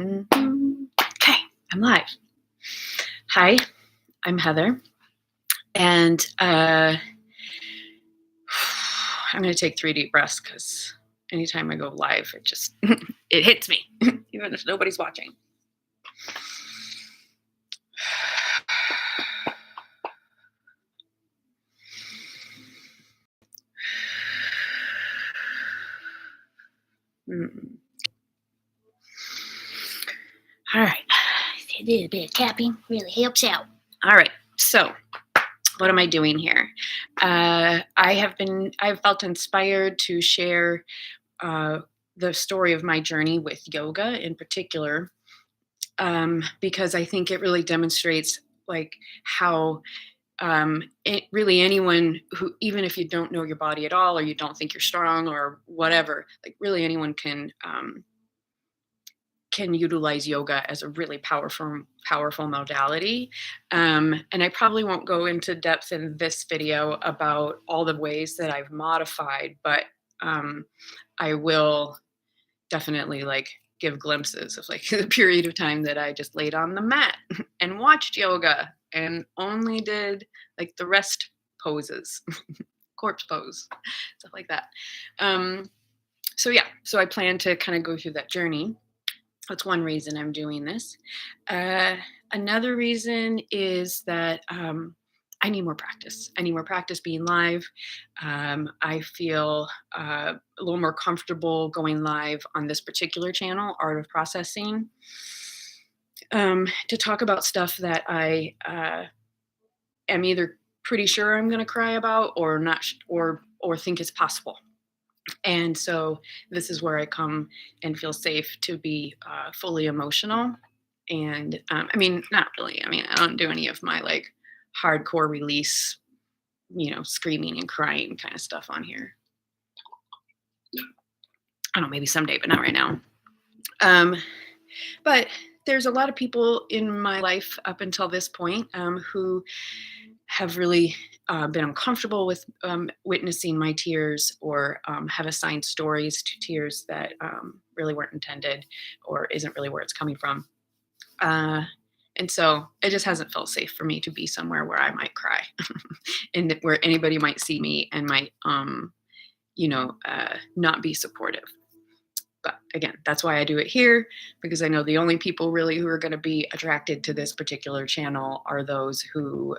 Okay, I'm live. Hi, I'm Heather, and I'm going to take 3 deep breaths because anytime I go live, it just it hits me, even if nobody's watching. All right, a little bit of tapping really helps out. All right, so what am I doing here? I've felt inspired to share the story of my journey with yoga in particular, because I think it really demonstrates like how really anyone who, even if you don't know your body at all, or you don't think you're strong or whatever, like really anyone can utilize yoga as a really powerful modality. And I probably won't go into depth in this video about all the ways that I've modified, but I will definitely like give glimpses of like the period of time that I just laid on the mat and watched yoga and only did like the rest poses, corpse pose, stuff like that. So I plan to kind of go through that journey. That's one reason I'm doing this. Another reason is that I need more practice. I need more practice being live. I feel a little more comfortable going live on this particular channel, Art of Processing, to talk about stuff that I am either pretty sure I'm going to cry about or not, or think it's possible. And so this is where I come and feel safe to be fully emotional. And I mean, not really. I mean, I don't do any of my like hardcore release, screaming and crying kind of stuff on here. I don't know, maybe someday, but not right now. But there's a lot of people in my life up until this point who have really been uncomfortable with witnessing my tears, or have assigned stories to tears that really weren't intended or isn't really where it's coming from. And so it just hasn't felt safe for me to be somewhere where I might cry and where anybody might see me and might, not be supportive. But again, that's why I do it here, because I know the only people really who are going to be attracted to this particular channel are those who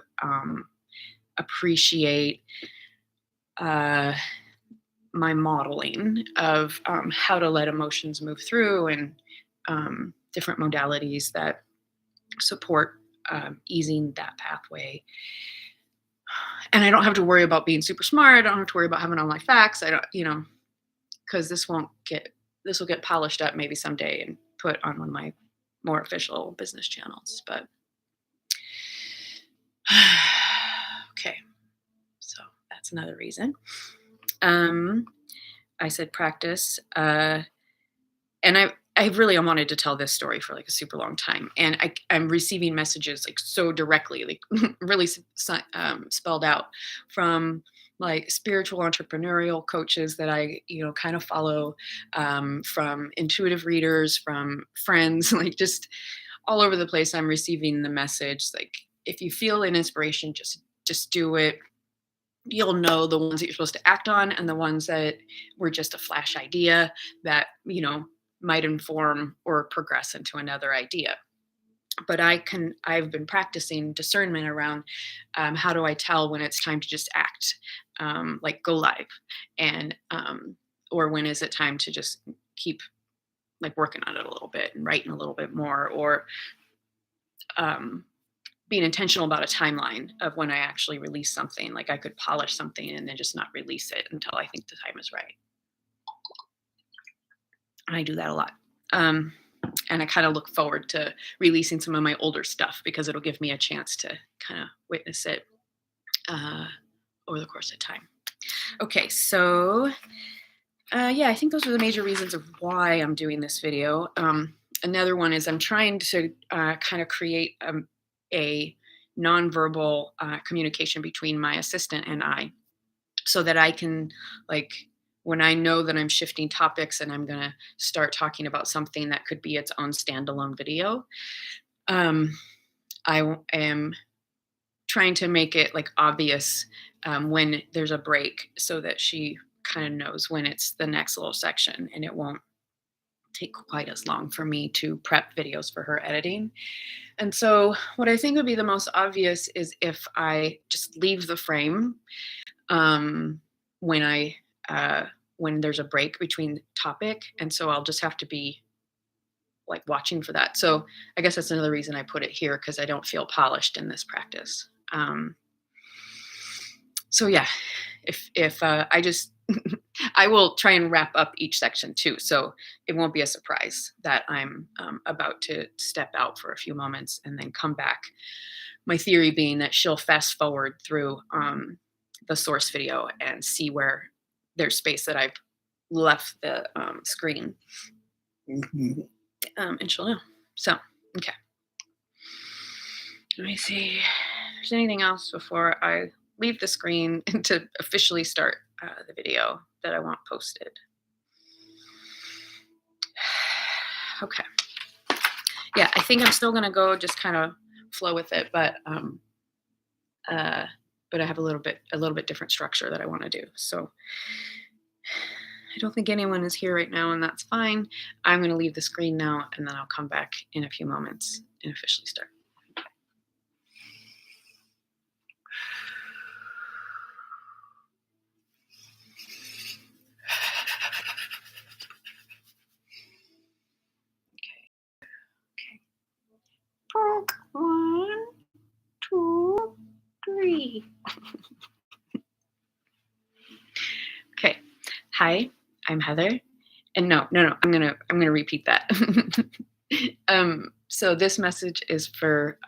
appreciate my modeling of how to let emotions move through, and different modalities that support easing that pathway. And I don't have to worry about being super smart. I don't have to worry about having all my facts. I don't, because this will get polished up maybe someday and put on one of my more official business channels. But okay, so that's another reason. I said practice, and I really wanted to tell this story for like a super long time, and I'm receiving messages like so directly, like really spelled out from like spiritual entrepreneurial coaches that I kind of follow, from intuitive readers, from friends, like just all over the place. I'm receiving the message like, if you feel an inspiration, just do it. You'll know the ones that you're supposed to act on and the ones that were just a flash idea that might inform or progress into another idea. But I've been practicing discernment around how do I tell when it's time to just act, like go live, and or when is it time to just keep like working on it a little bit and writing a little bit more, or being intentional about a timeline of when I actually release something. Like I could polish something and then just not release it until I think the time is right. And I do that a lot. And I kind of look forward to releasing some of my older stuff because it'll give me a chance to kind of witness it over the course of time. Okay, so I think those are the major reasons of why I'm doing this video. Another one is I'm trying to kind of create a nonverbal communication between my assistant and I, so that I can like when I know that I'm shifting topics and I'm going to start talking about something that could be its own standalone video, um, am trying to make it like obvious when there's a break so that she kind of knows when it's the next little section and it won't take quite as long for me to prep videos for her editing. And so, what I think would be the most obvious is if I just leave the frame um, when I when there's a break between topic, and so I'll just have to be like watching for that. So I guess that's another reason I put it here because I don't feel polished in this practice. So yeah, if I just I will try and wrap up each section too, so it won't be a surprise that I'm about to step out for a few moments and then come back. My theory being that she'll fast forward through the source video and see where there's space that I've left the screen, and she'll know. So okay, let me see if there's anything else before I leave the screen to officially start the video that I want posted. Okay. Yeah, I think I'm still gonna go just kind of flow with it, but I have a little bit different structure that I want to do. So I don't think anyone is here right now, and that's fine. I'm going to leave the screen now, and then I'll come back in a few moments and officially start. Okay. 1, 2, 3. Okay. Hi, I'm Heather. And no, I'm gonna repeat that. So this message is for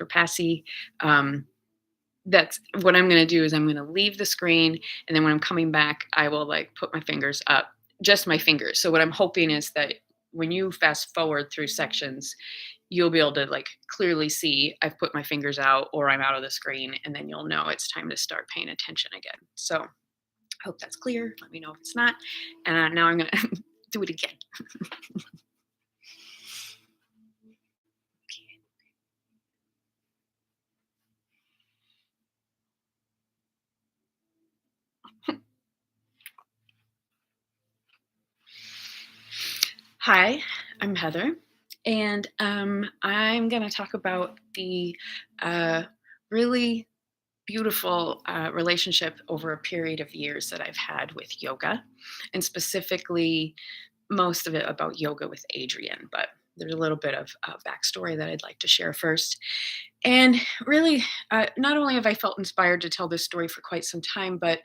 Passy. That's what I'm gonna do is I'm gonna leave the screen, and then when I'm coming back, I will like put my fingers up, just my fingers. So what I'm hoping is that when you fast forward through sections, you'll be able to like clearly see I've put my fingers out or I'm out of the screen, and then you'll know it's time to start paying attention again. So I hope that's clear. Let me know if it's not. And now I'm gonna do it again. Hi, I'm Heather, and I'm going to talk about the really beautiful relationship over a period of years that I've had with yoga, and specifically most of it about yoga with Adrienne, but there's a little bit of backstory that I'd like to share first. And really, not only have I felt inspired to tell this story for quite some time, but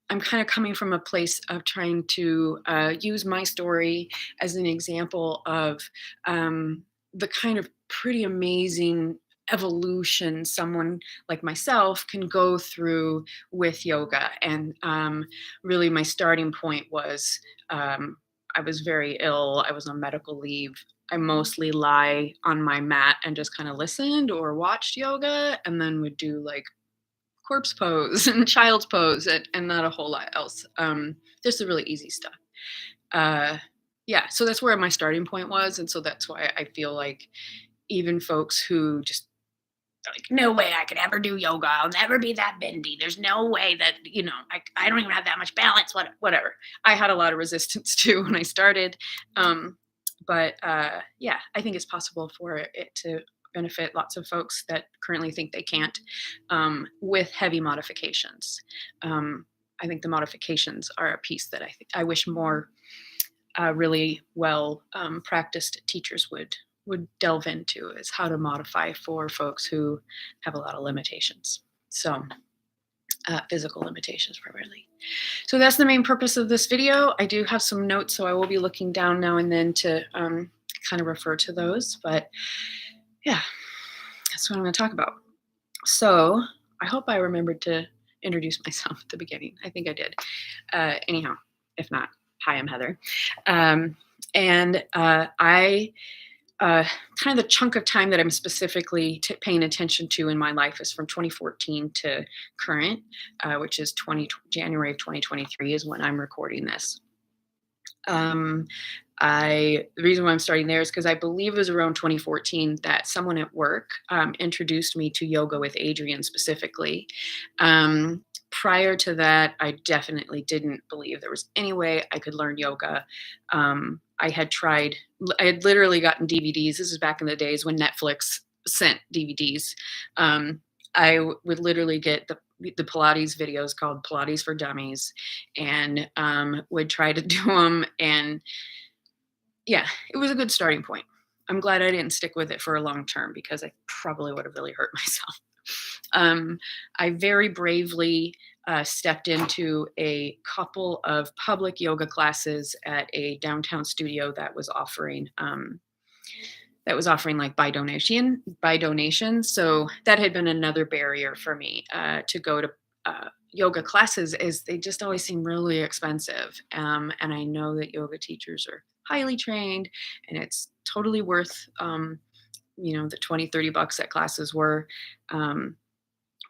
I'm kind of coming from a place of trying to use my story as an example of the kind of pretty amazing evolution someone like myself can go through with yoga. And really, my starting point was I was very ill. I was on medical leave. I mostly lie on my mat and just kind of listened or watched yoga and then would do like corpse pose and child's pose and not a whole lot else. Just the really easy stuff. Yeah, so that's where my starting point was. And so that's why I feel like even folks who just like, no way I could ever do yoga. I'll never be that bendy. There's no way that, I don't even have that much balance, whatever. I had a lot of resistance too when I started. But yeah, I think it's possible for it to benefit lots of folks that currently think they can't with heavy modifications. I think the modifications are a piece that I wish more really well practiced teachers would delve into, is how to modify for folks who have a lot of limitations. So physical limitations primarily. So that's the main purpose of this video. I do have some notes, so I will be looking down now and then to kind of refer to those. But yeah, that's what I'm going to talk about. So I hope I remembered to introduce myself at the beginning. I think I did. Anyhow, if not, hi, I'm Heather. And I uh, kind of the chunk of time that I'm specifically paying attention to in my life is from 2014 to current, which is January of 2023 is when I'm recording this. Um, the reason why I'm starting there is because I believe it was around 2014 that someone at work introduced me to yoga with Adrienne specifically. Prior to that, I definitely didn't believe there was any way I could learn yoga. I had tried, I had literally gotten DVDs. This is back in the days when Netflix sent DVDs. Would literally get the Pilates videos called Pilates for Dummies, and would try to do them. And yeah, it was a good starting point. I'm glad I didn't stick with it for a long term because I probably would have really hurt myself. I very bravely stepped into a couple of public yoga classes at a downtown studio that was offering like by donation. So that had been another barrier for me to go to yoga classes, is they just always seem really expensive. And I know that yoga teachers are highly trained, and it's totally worth the 20-30 bucks that classes were.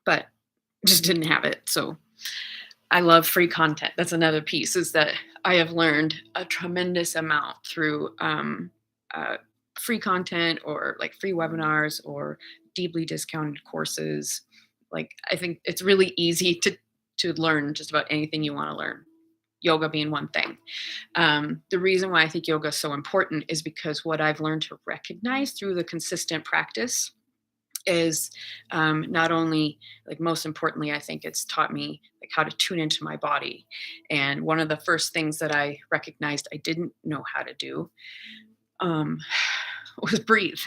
But just didn't have it. So I love free content. That's another piece, is that I have learned a tremendous amount through uh, free content, or like free webinars, or deeply discounted courses. Like, I think it's really easy to learn just about anything you want to learn, yoga being one thing. The reason why I think yoga is so important is because what I've learned to recognize through the consistent practice is not only, like, most importantly, I think it's taught me like how to tune into my body. And one of the first things that I recognized I didn't know how to do um, was breathe.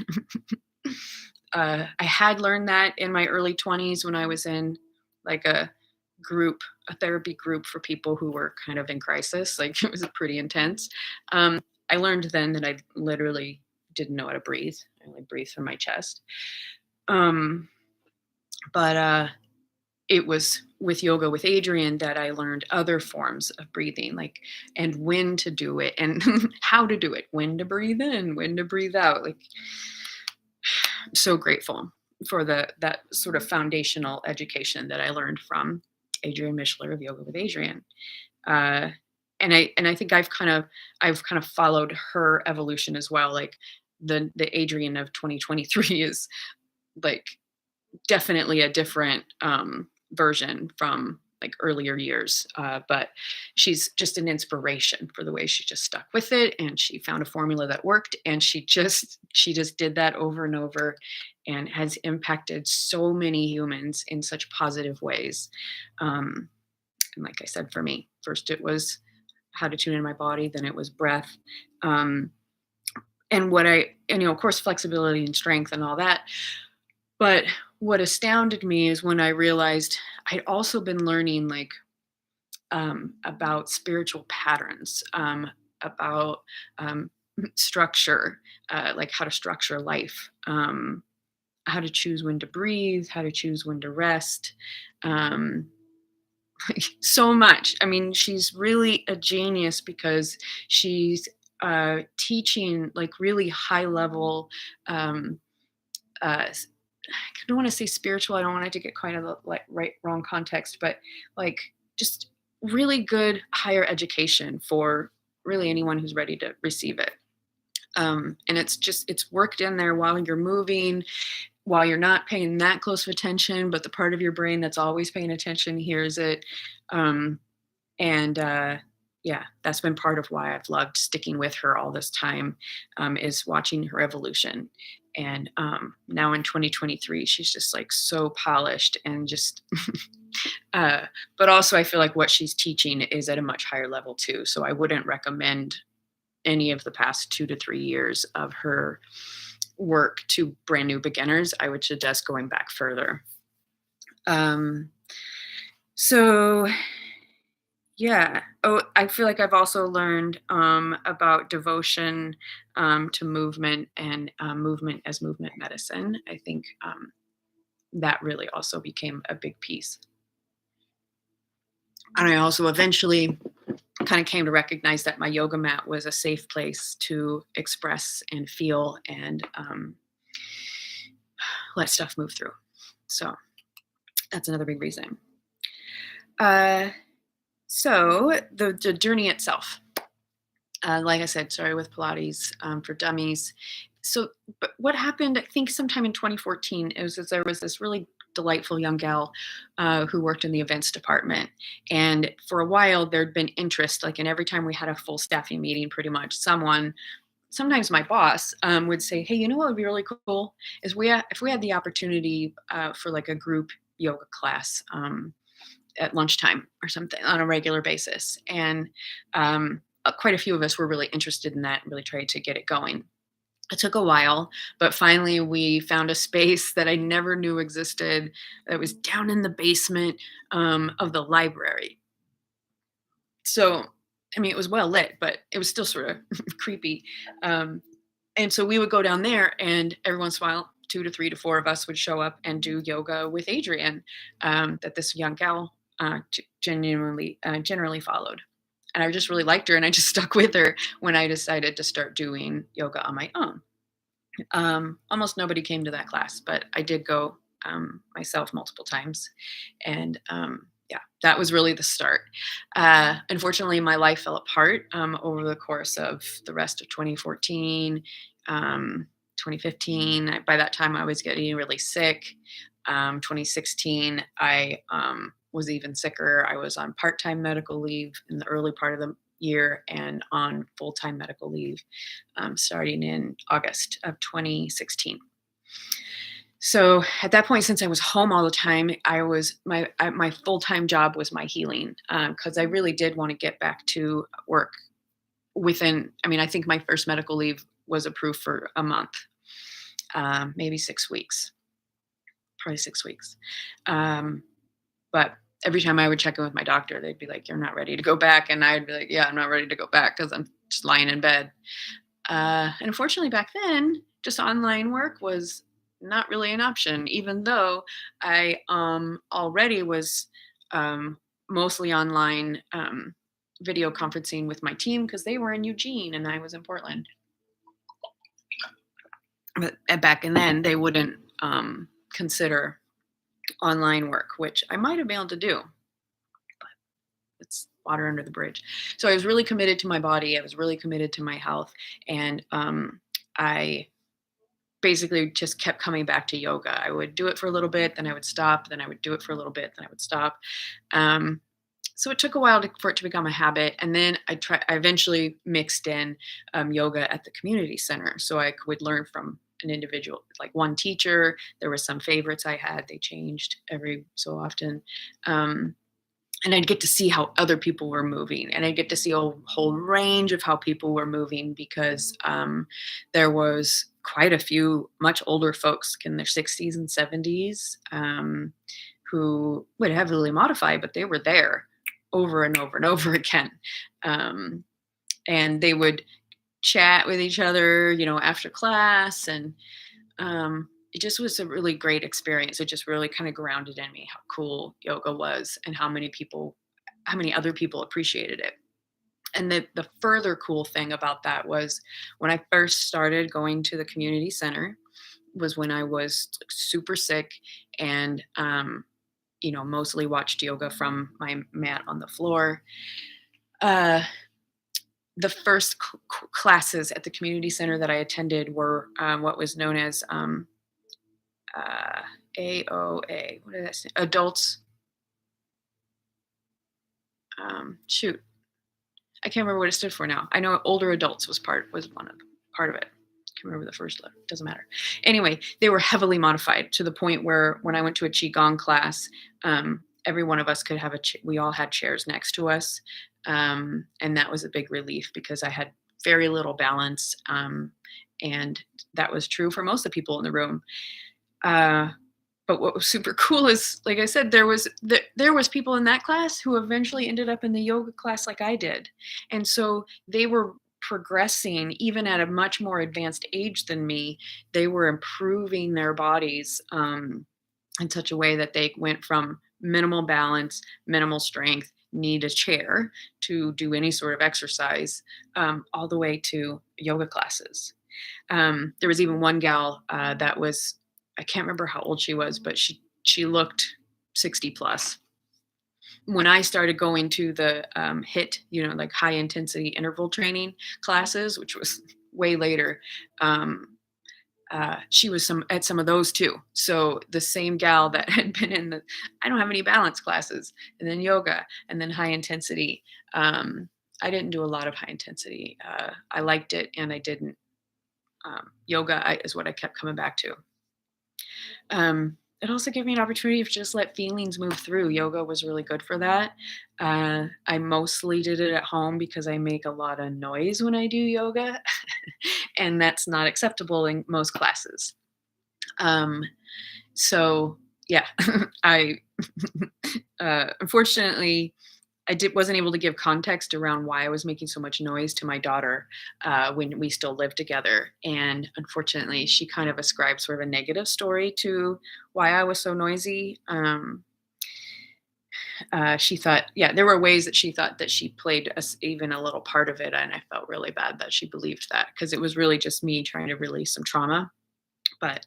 I had learned that in my early 20s when I was in like a therapy group for people who were kind of in crisis. Like, it was pretty intense. I learned then that I literally didn't know how to breathe. I only breathe from my chest. Um, but it was with yoga with Adrienne that I learned other forms of breathing, like, and when to do it, and how to do it, when to breathe in, when to breathe out. Like, I'm so grateful for that sort of foundational education that I learned from Adrienne Mishler of Yoga with Adrienne. Uh, and I think I've kind of followed her evolution as well. Like, the Adrienne of 2023 is like definitely a different version from like earlier years, but she's just an inspiration for the way she just stuck with it, and she found a formula that worked, and she just did that over and over, and has impacted so many humans in such positive ways. And like I said, for me, first it was how to tune in my body, then it was breath, um, and of course, flexibility and strength and all that. But what astounded me is when I realized I'd also been learning, like, about spiritual patterns, about structure, like how to structure life, how to choose when to breathe, how to choose when to rest. Um, so much. I mean, she's really a genius because she's teaching like really high level. I don't want to say spiritual. I don't want it to get quite a like wrong context, but like just really good higher education for really anyone who's ready to receive it. And it's worked in there while you're moving, while you're not paying that close of attention, but the part of your brain that's always paying attention hears it. Um, and yeah, that's been part of why I've loved sticking with her all this time, is watching her evolution. And now in 2023, she's just like so polished and just, but also I feel like what she's teaching is at a much higher level too. So I wouldn't recommend any of the past 2 to 3 years of her work to brand new beginners. I would suggest going back further. So yeah. Oh, I feel like I've also learned about devotion to movement, and movement as movement medicine. I think that really also became a big piece. And I also eventually kind of came to recognize that my yoga mat was a safe place to express and feel and let stuff move through. So that's another big reason. So the journey itself, like I said, started with Pilates for Dummies. So, but what happened? I think sometime in 2014, there was this really delightful young gal who worked in the events department, and for a while there'd been interest. Like, and every time we had a full staffing meeting, pretty much sometimes my boss would say, "Hey, you know what would be really cool is if we had the opportunity for like a group yoga class." At lunchtime or something on a regular basis. And quite a few of us were really interested in that and really tried to get it going. It took a while, but finally we found a space that I never knew existed that was down in the basement of the library. So, I mean, it was well lit, but it was still sort of creepy. And so we would go down there, and every once in a while, 2 to 3 to 4 of us would show up and do yoga with Adrienne, that this young gal generally followed. And I just really liked her, and I just stuck with her when I decided to start doing yoga on my own. Almost nobody came to that class, but I did go myself multiple times. And yeah, that was really the start. Unfortunately, my life fell apart over the course of the rest of 2014, 2015. By that time, I was getting really sick. 2016, I was even sicker. I was on part-time medical leave in the early part of the year and on full-time medical leave starting in August of 2016. So at that point, since I was home all the time, my full-time job was my healing, because I really did want to get back to work within. I mean, I think my first medical leave was approved for a month, maybe 6 weeks, probably 6 weeks. But every time I would check in with my doctor, they'd be like, "You're not ready to go back," and I'd be like, "Yeah, I'm not ready to go back because I'm just lying in bed." And unfortunately, back then, just online work was not really an option, even though I already was mostly online video conferencing with my team because they were in Eugene and I was in Portland. But back in then, they wouldn't consider online work, which I might have been able to do, but it's water under the bridge. So I was really committed to my body. I was really committed to my health. And I basically just kept coming back to yoga. I would do it for a little bit, then I would stop, then I would do it for a little bit, then I would stop. So it took a while for it to become a habit. And then I eventually mixed in yoga at the community center. So I would learn from an individual, like one teacher. There were some favorites I had. They changed every so often. And I'd get to see how other people were moving, and I'd get to see a whole range of how people were moving because there was quite a few much older folks in their 60s and 70s who would heavily modify, but they were there over and over and over again. And they would chat with each other, after class, and it just was a really great experience. It just really kind of grounded in me how cool yoga was and how many other people appreciated it. And the further cool thing about that was when I first started going to the community center was when I was super sick and, mostly watched yoga from my mat on the floor. The first classes at the community center that I attended were what was known as AOA. What did that say? Adults. Shoot, I can't remember what it stood for now. I know older adults was part of it. Can't remember the first letter. Doesn't matter. Anyway, they were heavily modified to the point where when I went to a qigong class, every one of us could have we all had chairs next to us, and that was a big relief because I had very little balance, and that was true for most of the people in the room. But what was super cool is, like I said, there was people in that class who eventually ended up in the yoga class like I did. And so they were progressing even at a much more advanced age than me. They were improving their bodies in such a way that they went from minimal balance, minimal strength need a chair to do any sort of exercise, all the way to yoga classes. There was even one gal that was, I can't remember how old she was, but she looked 60 plus. When I started going to the HIT, like high intensity interval training classes, which was way later, um, she was at some of those too. So the same gal that had been in the, I don't have any balance classes, and then yoga, and then high intensity. I didn't do a lot of high intensity. I liked it, and I didn't. Is what I kept coming back to. It also gave me an opportunity to just let feelings move through. Yoga was really good for that. I mostly did it at home because I make a lot of noise when I do yoga, and that's not acceptable in most classes. Um, so yeah, I unfortunately wasn't able to give context around why I was making so much noise to my daughter when we still lived together. And unfortunately, she kind of ascribed sort of a negative story to why I was so noisy. She thought, yeah, there were ways that she thought that she played even a little part of it. And I felt really bad that she believed that, because it was really just me trying to release some trauma. But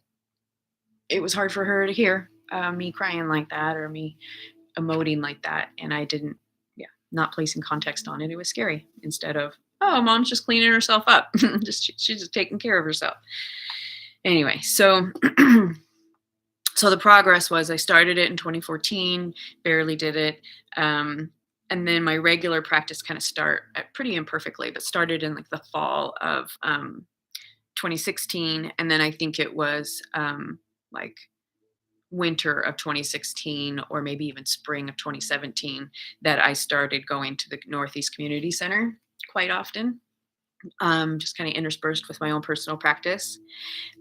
it was hard for her to hear me crying like that, or me emoting like that. And I didn't, yeah, not placing context on it. It was scary, instead of, oh, mom's just cleaning herself up. She's just taking care of herself. Anyway, so so the progress was, I started it in 2014, barely did it. And then my regular practice kind of pretty imperfectly, but started in like the fall of 2016. And then I think it was like winter of 2016, or maybe even spring of 2017, that I started going to the Northeast Community Center quite often, just kind of interspersed with my own personal practice.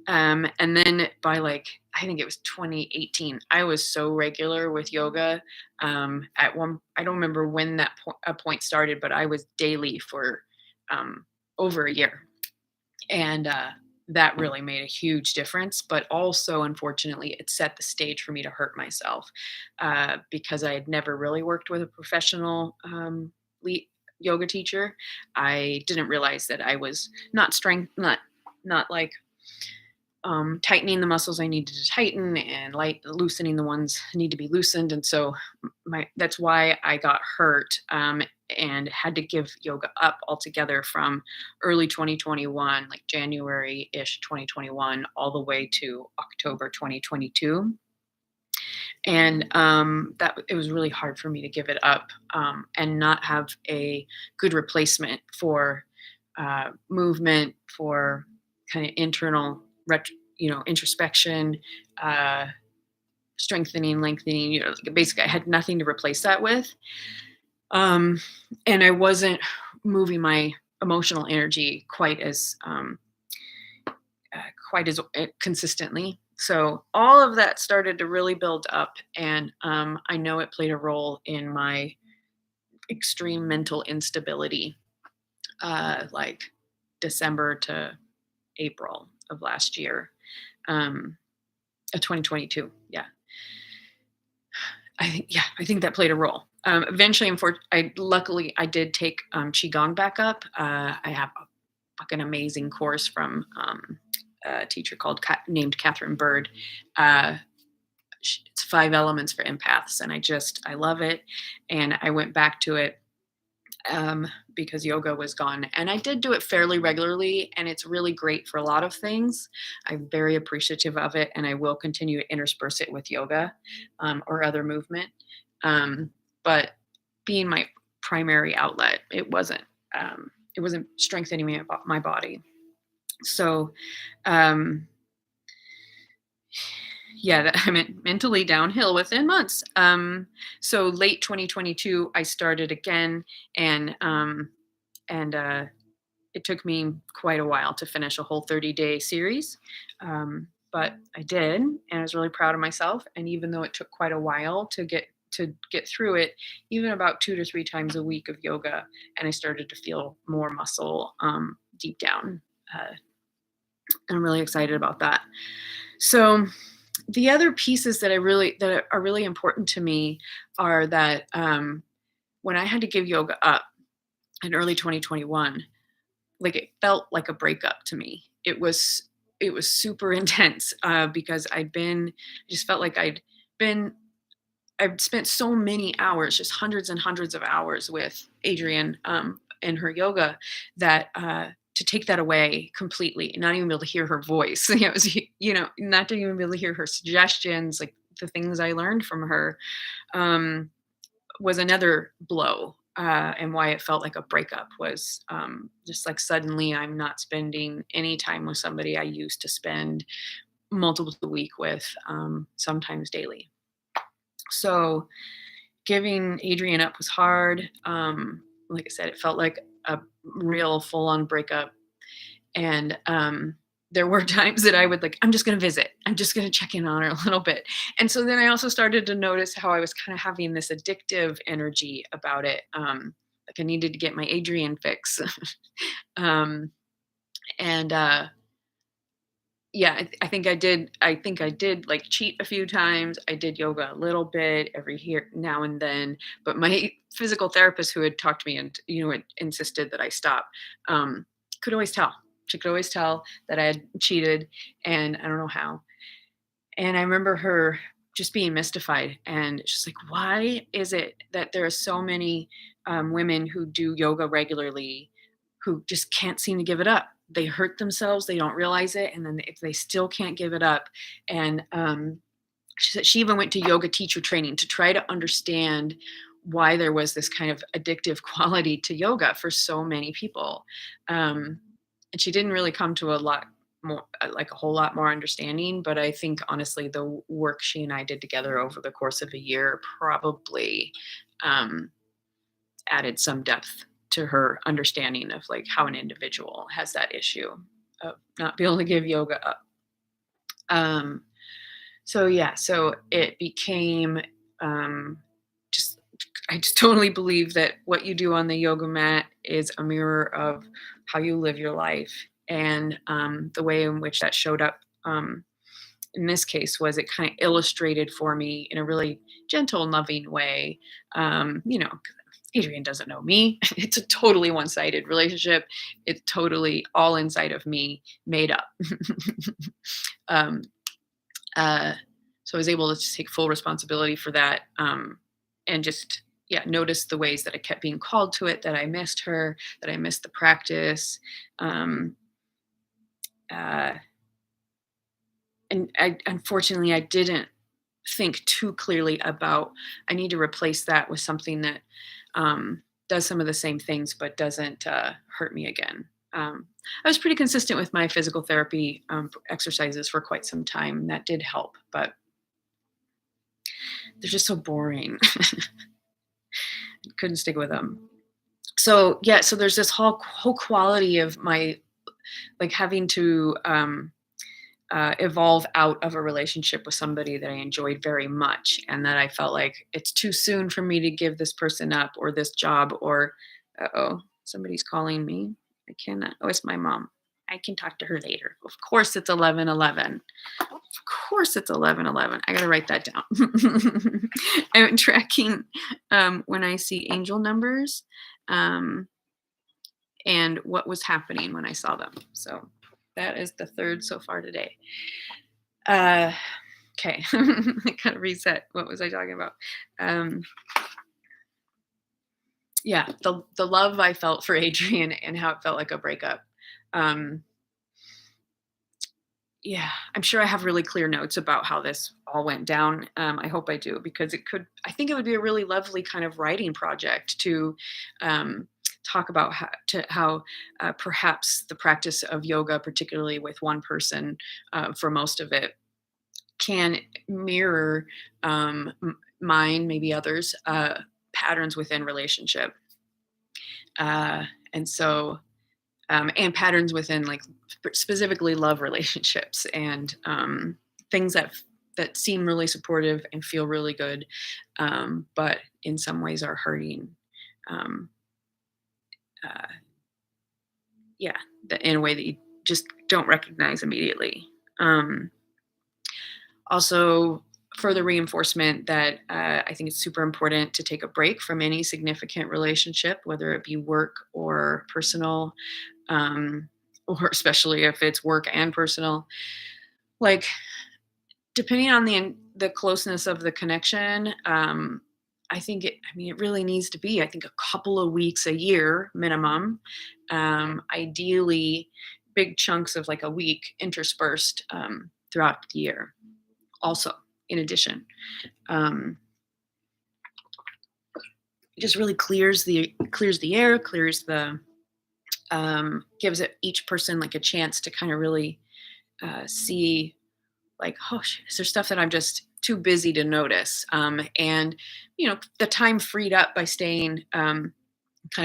And then by I think it was 2018, I was so regular with yoga. At one, I don't remember when that point started, but I was daily for over a year. And that really made a huge difference. But also, unfortunately, it set the stage for me to hurt myself, because I had never really worked with a professional yoga teacher. I didn't realize that I was not like tightening the muscles I needed to tighten, and loosening the ones that need to be loosened. And so that's why I got hurt, and had to give yoga up altogether from early 2021, like January-ish 2021, all the way to October 2022. And that it was really hard for me to give it up, and not have a good replacement for movement, for kind of internal introspection, strengthening, lengthening. Basically, I had nothing to replace that with, and I wasn't moving my emotional energy quite as consistently. So all of that started to really build up, and I know it played a role in my extreme mental instability, like December to April of last year, of 2022. Yeah. I think that played a role. Eventually, luckily I did take Qigong back up. I have a fucking amazing course from a teacher named Catherine Bird. It's 5 elements for empaths, and I love it. And I went back to it because yoga was gone. And I did do it fairly regularly, and it's really great for a lot of things. I'm very appreciative of it, and I will continue to intersperse it with yoga or other movement. But being my primary outlet, it wasn't strengthening my body. So yeah, I meant mentally downhill within months. So late 2022, I started again, and it took me quite a while to finish a whole 30-day series. But I did, and I was really proud of myself. And even though it took quite a while to get through it, even about 2 to 3 times a week of yoga, and I started to feel more muscle deep down. I'm really excited about that. So the other pieces that are really important to me are that when I had to give yoga up in early 2021, like, it felt like a breakup to me. It was super intense, because I just felt like been I've spent so many hours, just hundreds and hundreds of hours with Adrienne, and her yoga, that, to take that away completely and not even be able to hear her voice, it was, not to even be able to hear her suggestions, like, the things I learned from her, um, was another blow, and why it felt like a breakup was, just like suddenly I'm not spending any time with somebody I used to spend multiple a week with, sometimes daily. So giving Adrienne up was hard. Like I said, it felt like a real full on breakup. And there were times that I would like, I'm just going to visit. I'm just going to check in on her a little bit. And so then I also started to notice how I was kind of having this addictive energy about it. Like I needed to get my Adrienne fix. um, and yeah, I think I did like cheat a few times. I did yoga a little bit every here now and then, but my physical therapist who had talked to me and had insisted that I stop, could always tell. She could always tell that I had cheated, and I don't know how. And I remember her just being mystified, and she's like, "Why is it that there are so many women who do yoga regularly who just can't seem to give it up? They hurt themselves, they don't realize it, and then if they still can't give it up." And she said she even went to yoga teacher training to try to understand why there was this kind of addictive quality to yoga for so many people. Um, and she didn't really come to a lot more, like a whole lot more understanding. But I think honestly, the work she and I did together over the course of a year probably um, added some depth to her understanding of like how an individual has that issue of not being able to give yoga up. Um, so yeah, so it became um, just I just totally believe that what you do on the yoga mat is a mirror of how you live your life, and the way in which that showed up. In this case, was it kind of illustrated for me in a really gentle, loving way. Adrienne doesn't know me. It's a totally one-sided relationship. It's totally all inside of me, made up. um, uh, so I was able to just take full responsibility for that, and just yeah, notice the ways that I kept being called to it, that I missed her, that I missed the practice, um, uh, and unfortunately I didn't think too clearly about I need to replace that with something that does some of the same things but doesn't hurt me again. I was pretty consistent with my physical therapy exercises for quite some time. That did help, but they're just so boring. Couldn't stick with them. So yeah, so there's this whole quality of my like having to evolve out of a relationship with somebody that I enjoyed very much, and that I felt like it's too soon for me to give this person up or this job or, oh, somebody's calling me. I cannot. Oh, it's my mom. I can talk to her later. Of course, it's 11:11. Of course, it's 11:11. I gotta write that down. I'm tracking when I see angel numbers, um, and what was happening when I saw them. So that is the third so far today. Uh, okay. I gotta reset. What was I talking about? Um, yeah, the love I felt for Adrienne and how it felt like a breakup. Um, yeah, I'm sure I have really clear notes about how this all went down. I hope I do because I think it would be a really lovely kind of writing project to um, talk about how perhaps the practice of yoga, particularly with one person for most of it, can mirror mine, maybe others, patterns within relationship. Uh, and so, and patterns within like specifically love relationships and things that seem really supportive and feel really good, but in some ways are hurting. Um, uh, yeah, in a way that you just don't recognize immediately. Also, further reinforcement that I think it's super important to take a break from any significant relationship, whether it be work or personal, um, or especially if it's work and personal. Like, depending on the closeness of the connection, I think I mean, it really needs to be, I think, a couple of weeks a year minimum. Ideally, big chunks of like a week interspersed throughout the year. Also, in addition, um, it just really clears the air, clears the gives it each person like a chance to kind of really see, like, oh, is there stuff that I'm just too busy to notice? And the time freed up by staying kind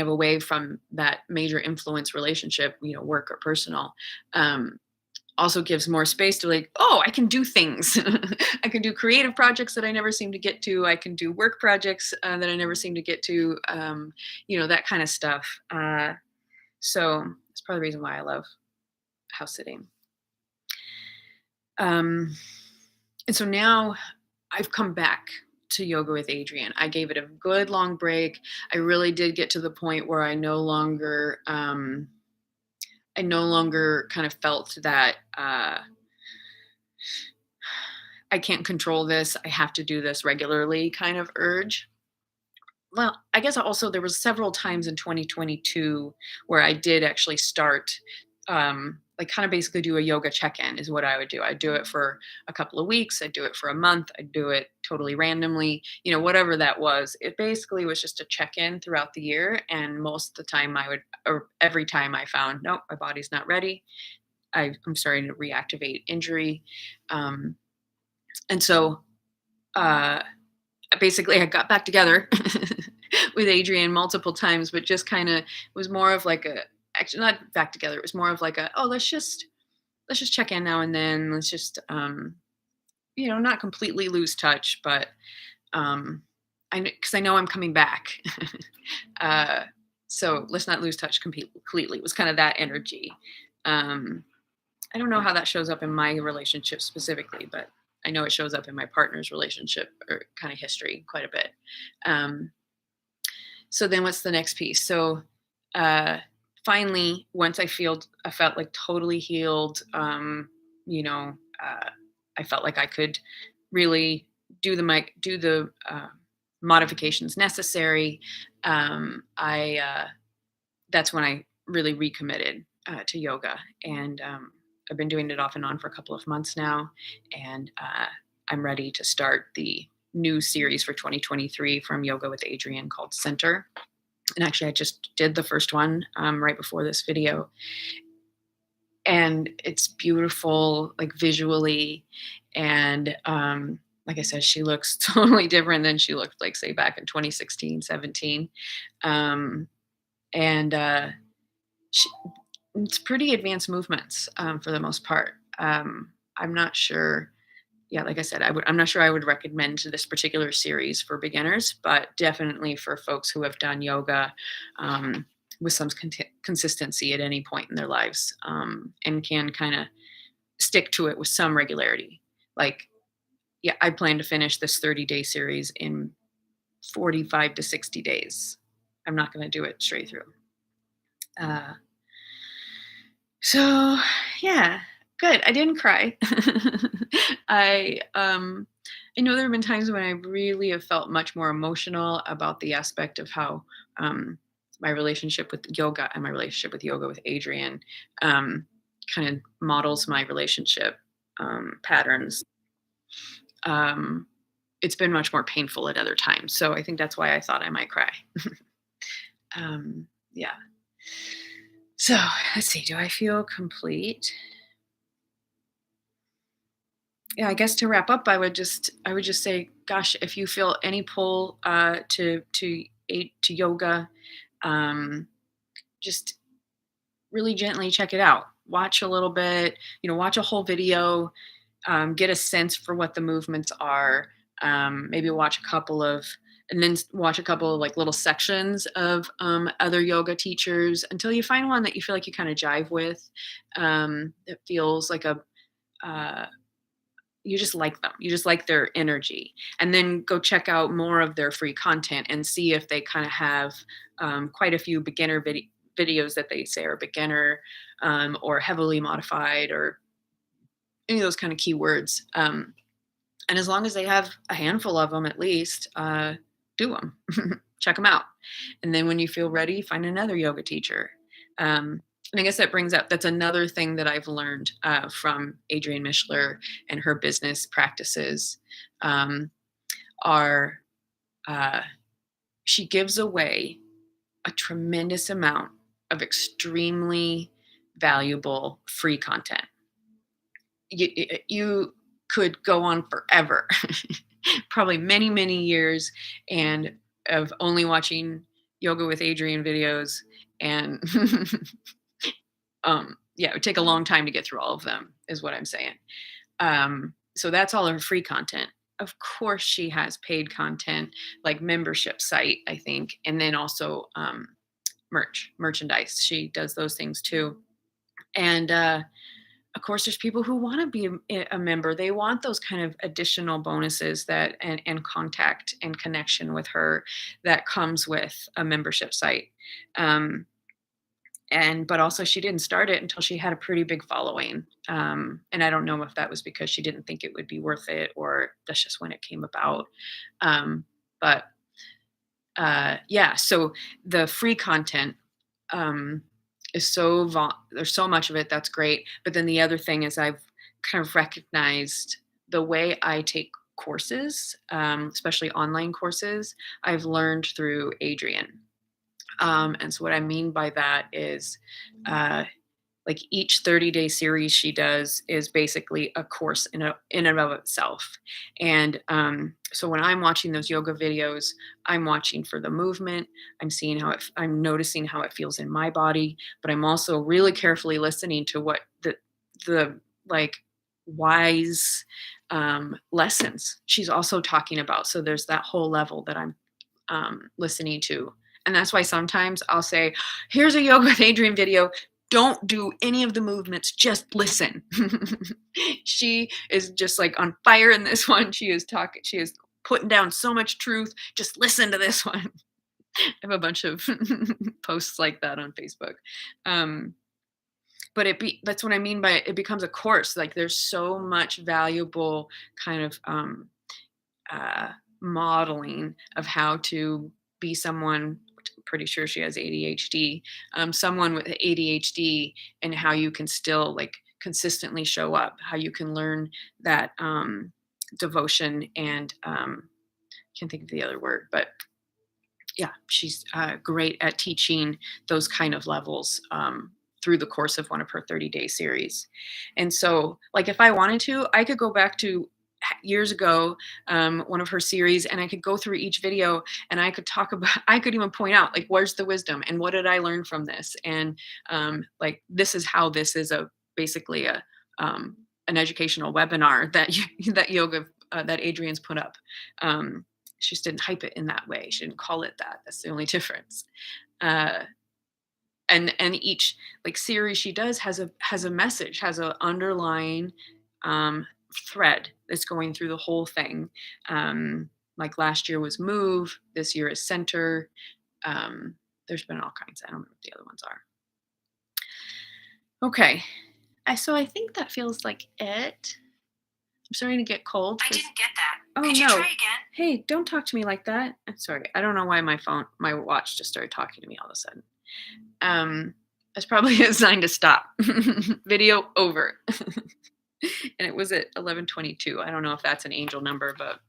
of away from that major influence relationship, work or personal, um, also gives more space to, like, oh, I can do things. I can do creative projects that I never seem to get to. I can do work projects that I never seem to get to. That kind of stuff. So that's part of the reason why I love house sitting. Um, and so now I've come back to yoga with Adrienne. I gave it a good long break. I really did get to the point where I no longer kind of felt that I can't control this. I have to do this regularly kind of urge. Well, I guess also there was several times in 2022 where I did actually start, like, kind of basically do a yoga check-in is what I would do. I'd do it for a couple of weeks. I'd do it for a month. I'd do it totally randomly, whatever that was. It basically was just a check-in throughout the year. And most of the time or every time I found, nope, my body's not ready. I'm starting to reactivate injury. And so, uh, basically I got back together with Adrienne multiple times, but just kind of was more of like actually not back together. It was more of like oh, let's just check in now and then. Let's just, not completely lose touch, but, because I know I'm coming back. uh, so let's not lose touch completely. It was kind of that energy. Um, I don't know how that shows up in my relationship specifically, but I know it shows up in my partner's relationship or kind of history quite a bit. Um, so then what's the next piece? So uh, finally, once I felt like totally healed. You know, uh, I felt like I could really do the modifications necessary. I That's when I really recommitted to yoga, and I've been doing it off and on for a couple of months now, and I'm ready to start the new series for 2023 from Yoga with Adrienne called Center. And actually, I just did the first one right before this video, and it's beautiful, like visually, and like I said, she looks totally different than she looked, like, say, back in 2016, 17. Um, and she, it's pretty advanced movements for the most part. I'm not sure. Yeah, like I said, I'm not sure I would recommend this particular series for beginners, but definitely for folks who have done yoga with some consistency at any point in their lives, and can kind of stick to it with some regularity. Like, yeah, I plan to finish this 30-day series in 45 to 60 days. I'm not going to do it straight through. Uh, So, yeah, good. I didn't cry. I know there have been times when I really have felt much more emotional about the aspect of how my relationship with yoga and my relationship with yoga with Adrienne um, kind of models my relationship patterns. Um, it's been much more painful at other times. So I think that's why I thought I might cry. Yeah. So let's see. Do I feel complete? Yeah, I guess to wrap up, I would just say, gosh, if you feel any pull to yoga, um, just really gently check it out. Watch a little bit, watch a whole video, get a sense for what the movements are. Maybe and then watch a couple of, like, little sections of other yoga teachers until you find one that you feel like you kind of jive with. That feels like uh, you just like them. You just like their energy. And then go check out more of their free content and see if they kind of have quite a few beginner videos that they say are beginner or heavily modified or any of those kind of keywords. And as long as they have a handful of them at least, do them, check them out. And then when you feel ready, find another yoga teacher. And I guess that's another thing that I've learned from Adrienne Mishler and her business practices are she gives away a tremendous amount of extremely valuable free content. You could go on forever, probably many, many years, and of only watching yoga with Adrienne videos. And yeah, it would take a long time to get through all of them, is what I'm saying. So that's all her free content. Of course, she has paid content like membership site, I think, and then also merchandise. She does those things too. And of course, there's people who want to be a member. They want those kind of additional bonuses that and contact and connection with her that comes with a membership site. But also she didn't start it until she had a pretty big following. And I don't know if that was because she didn't think it would be worth it or that's just when it came about. But yeah, so the free content is there's so much of it that's great. But then the other thing is I've kind of recognized the way I take courses, especially online courses, I've learned through Adrienne. And so what I mean by that is like each 30-day series she does is basically a course in and of itself. And so when I'm watching those yoga videos, I'm watching for the movement. I'm noticing how it feels in my body, but I'm also really carefully listening to what the like wise lessons she's also talking about. So there's that whole level that I'm listening to. And that's why sometimes I'll say, here's a yoga with Adrienne video. Don't do any of the movements, just listen. She is just like on fire in this one. She is putting down so much truth. Just listen to this one. I have a bunch of posts like that on Facebook. But that's what I mean by it becomes a course. Like there's so much valuable kind of modeling of how to be someone. Pretty sure she has ADHD, someone with ADHD, and how you can still like consistently show up, how you can learn that devotion and can't think of the other word, but yeah, she's great at teaching those kind of levels through the course of one of her 30-day series. And so like if I wanted to, I could go back to years ago, one of her series, and I could go through each video and I could even point out like, where's the wisdom and what did I learn from this? And like, this is how this is basically an educational webinar that yoga, that Adrienne's put up. She just didn't hype it in that way. She didn't call it that. That's the only difference. And each like series she does has a message, has an underlying thread that's going through the whole thing. Like last year was move, this year is center. There's been all kinds. I don't know what the other ones are. Okay, so I think that feels like it. I'm starting to get cold. I didn't get that. Oh Could you no! try again? Hey, don't talk to me like that. I'm sorry. I don't know why my watch just started talking to me all of a sudden. That's probably a sign to stop. Video over. And it was at 11:22. I don't know if that's an angel number, but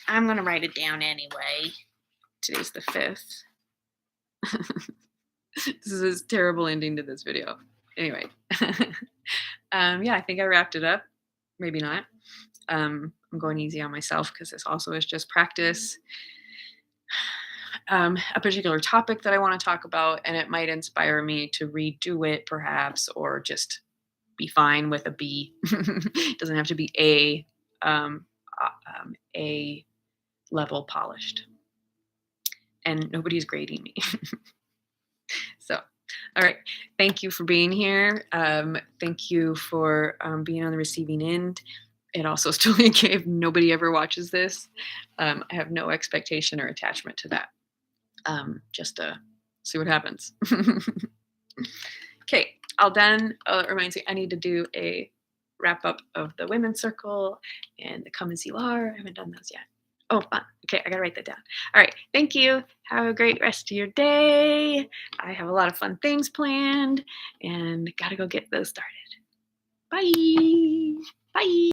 I'm going to write it down anyway. Today's the 5th. This is a terrible ending to this video. Anyway. Yeah, I think I wrapped it up. Maybe not. I'm going easy on myself because this also is just practice. A particular topic that I want to talk about, and it might inspire me to redo it perhaps, or just be fine with a B. It doesn't have to be A level polished. And nobody's grading me. So All right. Thank you for being here. Thank you for being on the receiving end. It also is totally okay if nobody ever watches this. I have no expectation or attachment to that. Just see what happens. Okay, I'll then reminds me I need to do a wrap up of the women's circle and the come and see Lar. I haven't done those yet. Oh, fun. Okay, I gotta write that down. All right, thank you. Have a great rest of your day. I have a lot of fun things planned and gotta go get those started. Bye. Bye.